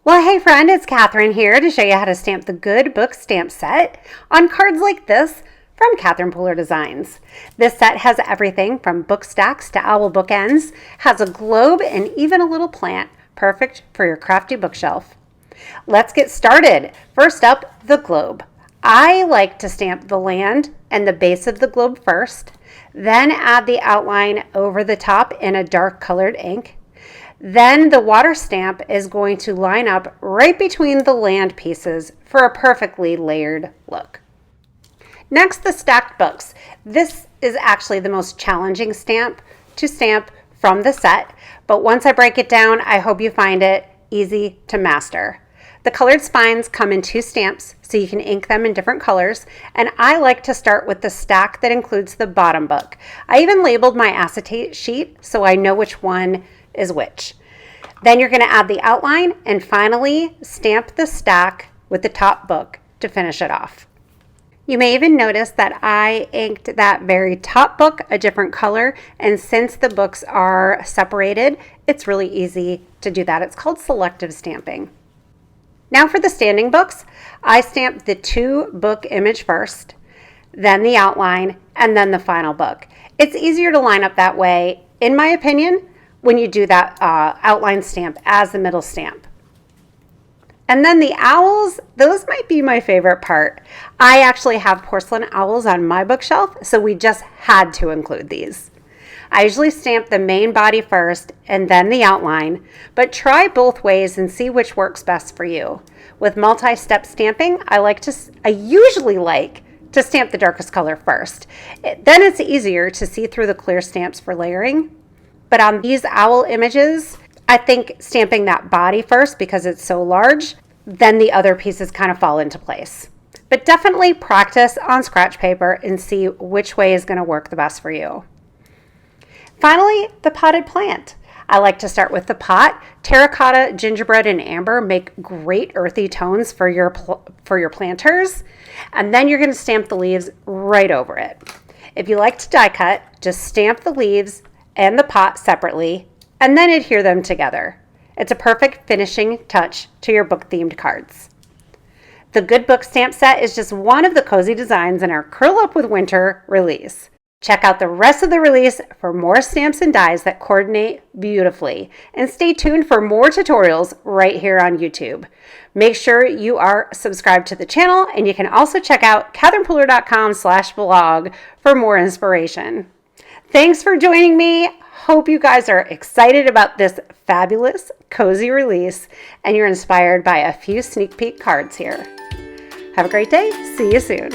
Well, hey friend, it's Catherine here to show you how to stamp the Good Book stamp set on cards like this from Catherine Pooler Designs. This set has everything from book stacks to owl bookends, has a globe and even a little plant, perfect for your crafty bookshelf. Let's get started. First up, the globe. I like to stamp the land and the base of the globe first, then add the outline over the top in a dark colored ink. Then the water stamp is going to line up right between the land pieces for a perfectly layered look. Next, the stacked books. This is actually the most challenging stamp to stamp from the set, but once I break it down, I hope you find it easy to master. The colored spines come in 2 stamps, so you can ink them in different colors, and I like to start with the stack that includes the bottom book. I even labeled my acetate sheet so I know which one is which. Then you're going to add the outline and finally stamp the stack with the top book to finish it off. You may even notice that I inked that very top book a different color, and since the books are separated, it's really easy to do that. It's called selective stamping. Now for the standing books, I stamped the 2 book image first, then the outline, and then the final book. It's easier to line up that way, in my opinion, when you do that outline stamp as the middle stamp. And then the owls, those might be my favorite part. I actually have porcelain owls on my bookshelf, so we just had to include these. I usually stamp the main body first and then the outline, but try both ways and see which works best for you. With multi-step stamping, I usually like to stamp the darkest color first. Then it's easier to see through the clear stamps for layering. But on these owl images, I think stamping that body first because it's so large, then the other pieces kind of fall into place. But definitely practice on scratch paper and see which way is going to work the best for you. Finally, the potted plant. I like to start with the pot. Terracotta, gingerbread, and amber make great earthy tones for your planters. And then you're going to stamp the leaves right over it. If you like to die cut, just stamp the leaves and the pot separately, and then adhere them together. It's a perfect finishing touch to your book-themed cards. The Good Book stamp set is just one of the cozy designs in our Curl Up with Winter release. Check out the rest of the release for more stamps and dies that coordinate beautifully, and stay tuned for more tutorials right here on YouTube. Make sure you are subscribed to the channel, and you can also check out catherinepooler.com/blog for more inspiration. Thanks for joining me. Hope you guys are excited about this fabulous, cozy release and you're inspired by a few sneak peek cards here. Have a great day. See you soon.